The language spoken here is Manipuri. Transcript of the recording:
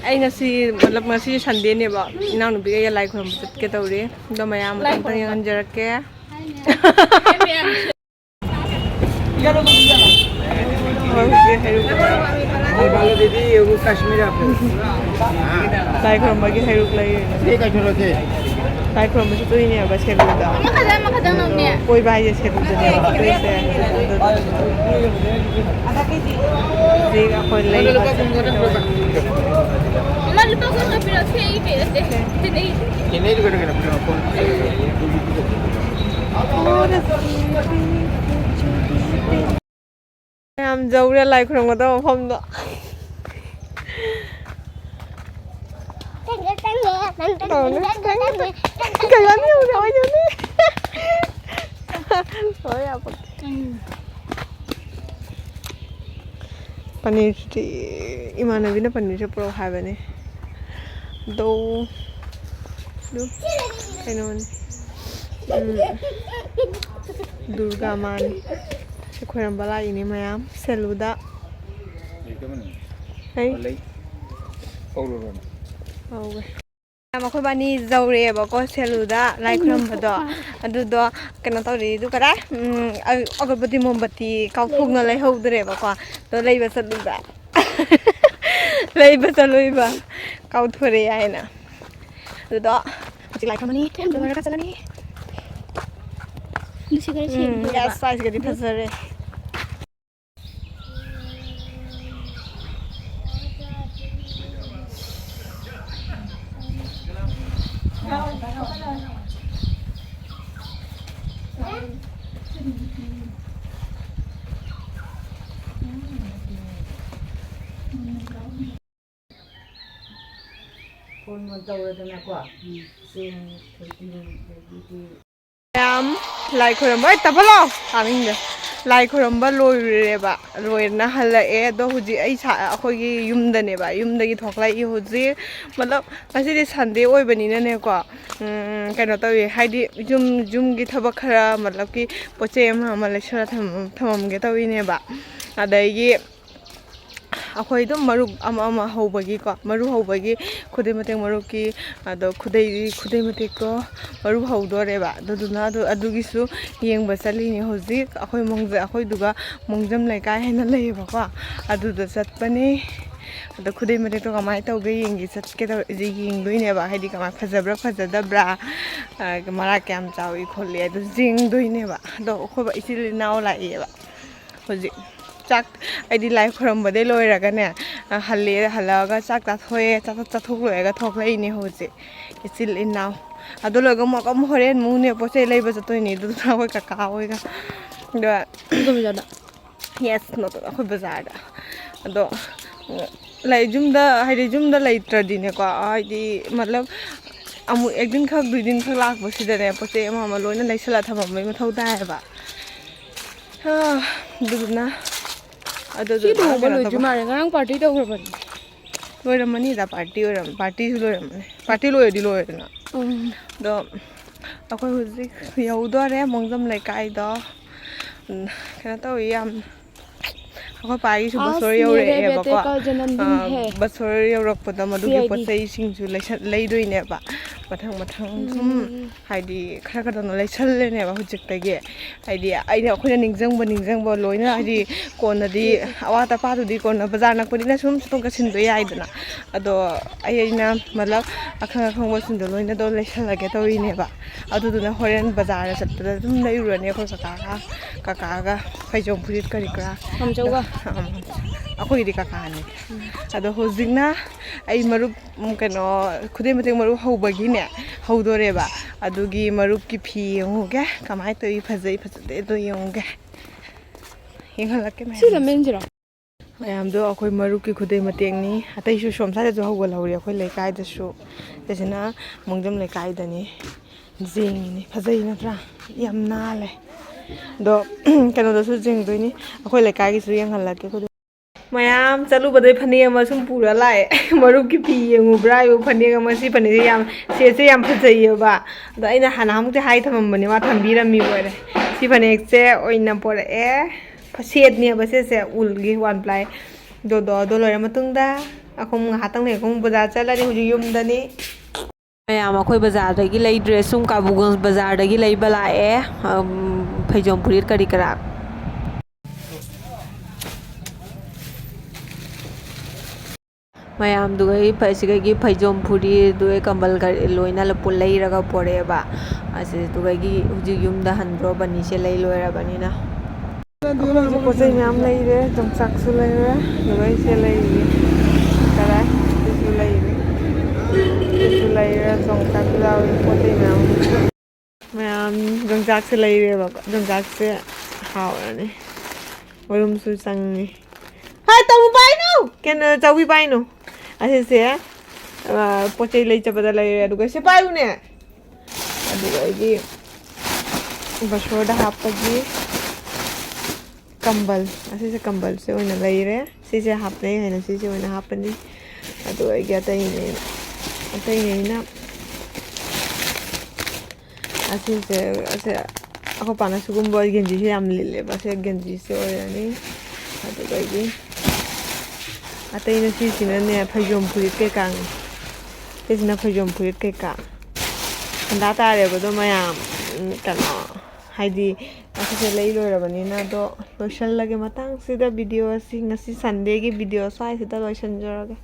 ꯑꯩ ꯉꯁꯤ ꯃꯇꯂꯕ ꯉꯁꯤ ꯁꯟꯗꯦꯅꯦꯕ ꯏꯅꯥꯎꯅꯨꯄꯤꯒ ꯂꯥꯏ ꯈꯨꯔꯨꯝꯕ ꯆꯠꯀꯦ ꯇꯧꯔꯤ ꯑꯗꯣ ꯃꯌꯥꯝ ꯑꯝꯇꯪ ꯌꯦꯡꯍꯟꯖꯔꯛꯀꯦ ꯂꯥꯏ ꯈꯨꯔꯨꯝꯕꯒꯤ ꯍꯩꯔꯨꯛ ꯂꯩꯔꯤꯅꯦ ꯂꯥꯏ ꯈꯨꯔꯨꯝꯕ ꯆꯠꯇꯣꯏꯅꯦꯕ ꯁꯦꯂꯨꯗ ꯀꯣꯏꯕ ꯍꯥꯏꯁꯦ ꯁꯦꯂꯨꯗꯅꯦꯕ ꯆꯠꯇꯣꯏꯁꯦ ꯍꯧꯖꯤꯛ ꯑꯩꯈꯣꯏ ꯂꯩꯕ ꯌꯥꯝ ꯖꯧꯔꯦ ꯂꯥꯏ ꯈꯨꯔꯨꯝꯒꯗꯕ ꯃꯐꯝꯗꯣ ꯄꯅꯤꯔꯁꯤ ꯏꯃꯥꯟꯅꯕꯤꯅ ꯄꯅꯤꯔꯁꯦ ꯄꯨꯔꯛꯑꯣ ꯍꯥꯏꯕꯅꯦ ꯑꯗꯣ ꯀꯩꯅꯣꯅꯤ ꯗꯨꯔꯒꯥ ꯃꯥꯅꯤ ꯈꯣꯏꯔꯝꯕ ꯂꯥꯛꯏꯅꯦ ꯃꯌꯥꯝ ꯁꯦꯂꯨꯗ ꯃꯈꯣꯏꯕꯥꯅꯤ ꯖꯧꯔꯛꯑꯦꯕꯀꯣ ꯁꯦꯂꯨꯗ ꯂꯥꯏ ꯈꯨꯔꯨꯝꯕꯗꯣ ꯑꯗꯨꯗꯣ ꯀꯩꯅꯣ ꯇꯧꯔꯤ ꯑꯗꯨ ꯀꯗꯥꯏ ꯑꯒꯔꯕꯇꯤ ꯃꯣꯝꯕꯇꯤ ꯀꯥꯎꯊꯣꯛꯅ ꯂꯩꯍꯧꯗ꯭ꯔꯦꯕꯀꯣ ꯑꯗꯣ ꯂꯩꯕ ꯆꯠꯂꯨꯕ ꯂꯩꯕ ꯆꯠꯂꯨꯏꯕ ꯀꯥꯎꯊꯣꯔꯛꯑꯦ ꯍꯥꯏꯅ ꯑꯗꯨꯗꯣ ꯍꯧꯖꯤꯛ ꯂꯥꯏ ꯈꯨꯔꯨꯝꯃꯅꯤ ꯂꯣꯏꯔꯒ ꯆꯠꯂꯅꯤ ꯁꯥꯏꯖꯒꯗꯤ ꯐꯖꯔꯦ ꯌꯥꯝ ꯂꯥꯏ ꯈꯣꯏꯔꯝꯕ ꯇꯥꯕꯂꯣ ꯇꯥꯅꯤꯡꯗꯦ ꯂꯥꯏ ꯈꯣꯏꯔꯝꯕ ꯂꯣꯏꯔꯦꯕ ꯂꯣꯏꯔꯅ ꯍꯜꯂꯛꯑꯦ ꯑꯗꯣ ꯍꯧꯖꯤꯛ ꯑꯩꯈꯣꯏꯒꯤ ꯌꯨꯝꯗꯅꯦꯕ ꯌꯨꯝꯗꯒꯤ ꯊꯣꯛꯂꯛꯏ ꯍꯧꯖꯤꯛ ꯃꯇꯂꯕ ꯉꯁꯤꯗꯤ ꯁꯟꯗꯦ ꯑꯣꯏꯕꯅꯤꯅꯅꯦꯀꯣ ꯀꯩꯅꯣ ꯇꯧꯋꯤ ꯍꯥꯏꯗꯤ ꯌꯨꯝꯒꯤ ꯊꯕꯛ ꯈꯔ ꯃꯇꯂꯕꯀꯤ ꯄꯣꯠ ꯆꯩ ꯑꯃ ꯂꯩꯁꯜꯂ ꯊꯝꯃꯝꯒꯦ ꯇꯧꯋꯤꯅꯦꯕ ꯑꯗꯒꯤ ꯑꯩꯈꯣꯏ ꯑꯗꯨꯝ ꯃꯔꯨꯞ ꯑꯃ ꯍꯧꯕꯒꯤꯀꯣ ꯃꯔꯨ ꯍꯧꯕꯒꯤ ꯈꯨꯗꯩ ꯃꯇꯦꯛ ꯃꯔꯨꯞꯀꯤ ꯑꯗꯣ ꯈꯨꯗꯩ ꯃꯇꯦꯛꯇꯣ ꯃꯔꯨ ꯍꯧꯗꯣꯔꯦꯕ ꯑꯗꯨꯗꯨꯅ ꯑꯗꯨꯒꯤꯁꯨ ꯌꯦꯡꯕ ꯆꯠꯂꯤꯅꯤ ꯍꯧꯖꯤꯛ ꯑꯩꯈꯣꯏꯗꯨꯒ ꯃꯣꯡꯖꯝ ꯂꯩꯀꯥꯏ ꯍꯥꯏꯅ ꯂꯩꯌꯦꯕꯀꯣ ꯑꯗꯨꯗ ꯆꯠꯄꯅꯤ ꯑꯗꯣ ꯈꯨꯗꯩ ꯃꯇꯦꯛꯇꯣ ꯀꯃꯥꯏꯅ ꯇꯧꯒꯦ ꯌꯦꯡꯗꯣꯏꯅꯦꯕ ꯍꯥꯏꯗꯤ ꯀꯃꯥꯏꯅ ꯐꯖꯕ꯭ꯔꯥ ꯐꯖꯗꯕ꯭ꯔꯥ ꯃꯔꯥꯛ ꯀꯌꯥꯝ ꯆꯥꯎꯏ ꯈꯣꯠꯂꯤ ꯑꯗꯨ ꯌꯦꯡꯗꯣꯏꯅꯦꯕ ꯑꯗꯣ ꯑꯩꯈꯣꯏ ꯏꯆꯤꯜ ꯏꯅꯥꯎ ꯂꯥꯛꯏꯑꯕ ꯍꯧꯖꯤꯛ ꯆꯥꯛ ꯑꯩꯗꯤ ꯂꯥꯏ ꯈꯨꯔꯝꯕꯗꯩ ꯂꯣꯏꯔꯒꯅꯦ ꯍꯜꯂꯛꯑꯒ ꯆꯥꯛ ꯆꯥꯊꯣꯛ ꯂꯣꯏꯔꯒ ꯊꯣꯛꯂꯛꯏꯅꯦ ꯍꯧꯖꯤꯛ ꯏꯆꯤꯜ ꯏꯅꯥꯎ ꯑꯗꯨ ꯂꯣꯏꯔꯒ ꯑꯃꯨꯛ ꯍꯣꯔꯦꯟ ꯃꯨꯛꯅꯦ ꯄꯣꯠ ꯆꯩ ꯂꯩꯕ ꯆꯠꯇꯣꯏꯅꯤ ꯑꯗꯨꯗꯨꯅ ꯑꯩꯈꯣꯏ ꯀꯀꯥ ꯍꯣꯏꯒ ꯑꯗꯨꯒ ꯌꯦꯁ ꯑꯩꯈꯣꯏ ꯕꯖꯥꯔꯗ ꯑꯗꯣ ꯌꯨꯝꯗ ꯂꯩꯇ꯭ꯔꯗꯤꯅꯦꯀꯣ ꯍꯥꯏꯗꯤ ꯃꯇꯂꯕ ꯑꯃꯨꯛ ꯑꯦꯛꯗꯤꯟꯈꯛ ꯗꯨꯏꯗꯤꯟꯈꯛ ꯂꯥꯛꯄꯁꯤꯗꯅꯦ ꯄꯣꯠ ꯆꯩ ꯑꯃ ꯂꯣꯏꯅ ꯂꯩꯁꯜꯂꯒ ꯊꯝꯃꯝꯕꯩ ꯃꯊꯧ ꯇꯥꯏꯌꯦꯕ ꯑꯗꯨꯗꯨꯅ ꯂꯣꯏꯗ꯭ꯔꯤ ꯃꯥꯜꯂꯦ ꯉꯔꯥꯡ ꯄꯥꯔꯇꯤ ꯇꯧꯈ꯭ꯔꯕꯅꯤ ꯂꯣꯏꯔꯝꯃꯅꯤꯗ ꯄꯥꯔꯇꯤꯁꯨ ꯂꯣꯏꯔꯝꯃꯅꯤ ꯄꯥꯔꯇꯤ ꯂꯣꯏꯔꯗꯤ ꯂꯣꯏꯔꯦꯗꯅ ꯑꯗꯣ ꯑꯩꯈꯣꯏ ꯍꯧꯖꯤꯛ ꯌꯧꯗꯣꯔꯦ ꯃꯣꯡꯖꯝ ꯂꯩꯀꯥꯏꯗꯣ ꯀꯩꯅꯣ ꯇꯧꯋꯤ ꯌꯥꯝ ꯑꯩꯈꯣꯏ ꯄꯥꯒꯤꯁꯨ ꯕꯁꯣꯔ ꯌꯧꯔꯛꯑꯦꯕꯀꯣ ꯕꯁꯣꯔ ꯌꯧꯔꯛꯄꯗ ꯃꯗꯨꯒꯤ ꯄꯣꯠ ꯆꯩꯁꯤꯡꯁꯨ ꯂꯩꯗꯣꯏꯅꯦꯕ ꯃꯊꯪ ꯁꯨꯝ ꯍꯥꯏꯗꯤ ꯈꯔ ꯂꯩꯁꯜꯂꯦꯅꯦꯕ ꯍꯧꯖꯤꯛꯇꯒꯤ ꯍꯥꯏꯗꯤ ꯑꯩꯈꯣꯏꯅ ꯅꯤꯡꯁꯤꯡꯕ ꯂꯣꯏꯅ ꯍꯥꯏꯗꯤ ꯀꯣꯟꯅꯗꯤ ꯑꯋꯥꯠ ꯑꯄꯥꯗꯨꯗꯤ ꯀꯣꯟꯅ ꯕꯖꯥꯔ ꯅꯛꯄꯅꯤꯅ ꯁꯨꯝ ꯆꯠꯊꯣꯛ ꯆꯠꯁꯤꯟꯗꯣ ꯌꯥꯏꯗꯅ ꯑꯗꯣ ꯑꯩꯅ ꯃꯇꯂꯕ ꯑꯈꯪꯕꯁꯤꯡꯗꯣ ꯂꯣꯏꯅꯗꯣ ꯂꯩꯁꯜꯂꯒꯦ ꯇꯧꯔꯤꯅꯦꯕ ꯑꯗꯨꯗꯨꯅ ꯍꯣꯔꯦꯟ ꯕꯖꯥꯔꯗ ꯆꯠꯄꯗ ꯑꯗꯨꯝ ꯂꯩꯔꯨꯔꯅꯤ ꯑꯩꯈꯣꯏ ꯀꯀꯥꯒ ꯐꯩꯖꯣꯝ ꯐꯨꯔꯤꯠ ꯀꯔꯤ ꯀꯔꯥ ꯑꯩꯈꯣꯏꯒꯤꯗꯤ ꯀꯀꯥꯅꯤ ꯑꯗꯣ ꯍꯧꯖꯤꯛꯅ ꯑꯩ ꯃꯔꯨꯞ ꯀꯩꯅꯣ ꯈꯨꯗꯩ ꯃꯇꯦꯛ ꯃꯔꯨꯞ ꯍꯧꯕꯒꯤꯅꯦ ꯍꯧꯗꯣꯔꯦꯕ ꯑꯗꯨꯒꯤ ꯃꯔꯨꯞꯀꯤ ꯐꯤ ꯌꯦꯡꯉꯨꯒꯦ ꯀꯃꯥꯏꯅ ꯇꯧꯋꯤ ꯐꯖꯩ ꯐꯖꯗꯦ ꯑꯗꯣ ꯌꯦꯡꯉꯨꯒꯦ ꯌꯦꯡꯍꯜꯂꯛꯀꯦ ꯃꯌꯥꯝꯗꯣ ꯑꯩꯈꯣꯏ ꯃꯔꯨꯞꯀꯤ ꯈꯨꯗꯩ ꯃꯇꯦꯛꯅꯤ ꯑꯇꯩꯁꯨ ꯁꯣꯝ ꯁ꯭ꯋꯥꯏꯗꯁꯨ ꯍꯧꯒꯠꯍꯧꯔꯤ ꯑꯩꯈꯣই ꯂꯩꯀꯥꯏꯗꯁꯨ ꯁꯤꯁꯤꯅ ꯃꯣꯡꯖꯝ ꯂꯩꯀꯥꯏꯗꯅꯤ ꯌꯦꯡꯉꯤꯅꯤ ꯐꯖꯩ ꯅꯠꯇ꯭ꯔꯥ ꯌꯥꯝ ꯅꯥꯜꯂꯦ ꯑꯗꯣ ꯀꯩꯅꯣꯗꯁꯨ ꯌꯦꯡꯗꯣꯏꯅꯤ ꯑꯩꯈꯣꯏ ꯂꯩꯀꯥꯏꯒꯤꯁꯨ ꯌꯦꯡꯍꯜꯂꯛꯀꯦ ꯃꯌꯥꯝ ꯆꯠꯂꯨꯕꯗꯩ ꯐꯅꯦꯛ ꯑꯃ ꯁꯨꯝ ꯄꯨꯔ ꯂꯥꯛꯑꯦ ꯃꯔꯨꯞꯀꯤ ꯐꯤ ꯌꯦꯡꯉꯨꯕ꯭ꯔꯥ ꯍꯥꯏꯕꯨ ꯐꯅꯦꯛ ꯑꯃ ꯁꯤ ꯐꯅꯦꯛꯁꯦ ꯁꯦꯠꯁꯦ ꯌꯥꯝ ꯐꯖꯩꯌꯦꯕ ꯑꯗꯣ ꯑꯩꯅ ꯅꯍꯥꯟꯃꯨꯛꯇꯤ ꯍꯥꯏ ꯊꯝꯃꯝꯕꯅꯦ ꯃꯥ ꯊꯝꯕꯤꯔꯝꯃꯤ ꯑꯣꯏꯔꯦ ꯁꯤ ꯐꯅꯦꯛꯁꯦ ꯑꯣꯏꯅ ꯄꯣꯔꯛꯑꯦ ꯁꯦꯠꯅꯦꯕ ꯁꯤꯁꯦ ꯎꯜꯒꯤ 1 ꯄ꯭ꯂꯥꯏ ꯑꯗꯨ ꯂꯣꯏꯔ ꯃꯇꯨꯡꯗ ꯑꯩꯈꯣꯏ ꯉꯥꯏꯍꯥꯛꯇꯪ ꯂꯩ ꯑꯩꯈꯣꯏ ꯕꯖꯥꯔ ꯆꯠꯂꯅꯤ ꯍꯧꯖꯤꯛ ꯌꯨꯝꯗꯅꯤ ꯃꯌꯥꯝ ꯑꯩꯈꯣꯏ ꯕꯖꯥꯔꯗꯒꯤ ꯂꯩꯗ꯭ꯔꯦ ꯁꯨꯝ ꯀꯥꯕꯨꯒꯣꯟꯁ ꯕꯖꯥꯔꯗꯒꯤ ꯂꯩꯕ ꯂꯥꯛꯑꯦ ꯐꯩꯖꯣꯝ ꯐꯨꯔꯤꯠ ꯀꯔꯤ ꯀꯔꯥ ꯃꯌꯥꯝꯗꯨꯒ ꯁꯤꯒꯒꯤ ꯐꯩꯖꯣꯝ ꯐꯨꯔꯤꯗꯨꯒ ꯀꯝꯕꯜ ꯂꯣꯏꯅ ꯂꯩꯔꯒ ꯄꯣꯔꯛꯑꯦꯕ ꯑꯁꯤꯗꯨꯒꯒꯤ ꯍꯧꯖꯤꯛ ꯌꯨꯝꯗ ꯍꯟꯗ꯭ꯔꯣꯕꯅꯤꯁꯦ ꯂꯩ ꯂꯣꯏꯔꯕꯅꯤꯅ ꯑꯩꯈꯣꯏ ꯄꯣꯠ ꯆꯩ ꯃꯌꯥꯝ ꯂꯩꯔꯦ ꯌꯣꯡꯆꯥꯛꯁꯨ ꯂꯩꯔꯦ ꯑꯗꯨꯒ ꯑꯩꯁꯦ ꯂꯩꯔꯤ ꯀꯔꯥꯏ ꯁꯤꯁꯨ ꯂꯩꯔꯤ ꯁꯤꯁꯨ ꯂꯩꯔꯦ ꯌꯣꯡꯆꯥꯛꯁꯨ ꯌꯥꯎꯔꯤ ꯄꯣꯠ ꯆꯩ ꯃꯌꯥꯝ ꯌꯣꯡꯆꯥꯛꯁꯦ ꯂꯩꯔꯦꯕꯀꯣ ꯌꯣꯡꯆꯥꯛꯁꯦ ꯍꯥꯎꯔꯅꯤ ꯃꯔꯨꯝꯁꯨ ꯆꯪꯉꯤ ꯍꯥꯏ ꯇꯧ ꯄꯥꯏꯅꯣ ꯀꯩꯅꯣ ꯆꯧꯕꯤ ꯄꯥꯏꯅꯣ ꯑꯁꯤꯁꯦ ꯄꯣꯠ ꯆꯩ ꯂꯩ ꯆꯠꯄꯗ ꯂꯩꯔꯦ ꯑꯗꯨꯒ ꯁꯤ ꯄꯥꯏꯌꯨꯅꯦ ꯑꯗꯨꯒ ꯑꯩꯒꯤ ꯕꯁꯣꯔꯗ ꯍꯥꯞꯄꯒꯤ ꯀꯝꯕꯜ ꯑꯁꯤꯁꯦ ꯀꯝꯕꯜꯁꯦ ꯑꯣꯏꯅ ꯂꯩꯔꯦ ꯁꯤꯁꯦ ꯍꯥꯞꯅꯩ ꯍꯥꯏꯅ ꯁꯤꯁꯦ ꯑꯣꯏꯅ ꯍꯥꯞꯄꯅꯤ ꯑꯗꯨꯒ ꯑꯩꯒꯤ ꯑꯇꯩꯉꯩꯅ ꯑꯁꯤꯁꯦ ꯑꯩꯈꯣꯏ ꯄꯥꯅ ꯁꯤꯒꯨꯝꯕ ꯒꯦꯟꯖꯤꯁꯦ ꯌꯥꯝ ꯂꯤꯠꯂꯦꯕ ꯁꯤ ꯒꯦꯟꯖꯤꯁꯦ ꯑꯣꯏꯔꯅꯤ ꯑꯗꯨꯗꯒꯤ ꯑꯇꯩꯅ ꯁꯤꯁꯤꯅꯅꯦ ꯐꯩꯖꯣꯝ ꯐꯨꯔꯤꯠ ꯀꯩꯀꯥꯅꯤ ꯁꯤꯁꯤꯅ ꯐꯩꯖꯣꯝ ꯐꯨꯔꯤꯠ ꯀꯩꯀꯥ ꯍꯟꯗꯥ ꯇꯥꯔꯦꯕ ꯑꯗꯣ ꯃꯌꯥꯝ ꯀꯩꯅꯣ ꯍꯥꯏꯗꯤ ꯑꯁꯤꯁꯦ ꯂꯩ ꯂꯣꯏꯔꯕꯅꯤꯅ ꯑꯗꯣ ꯂꯣꯏꯁꯤꯜꯂꯒꯦ ꯃꯇꯥꯡꯁꯤꯗ ꯚꯤꯗꯤꯑꯣ ꯑꯁꯤ ꯉꯁꯤ ꯁꯟꯗꯦꯒꯤ ꯚꯤꯗꯤꯑꯣ ꯁ꯭ꯋꯥꯏꯁꯤꯗ ꯂꯣꯏꯁꯤꯟꯖꯔꯒꯦ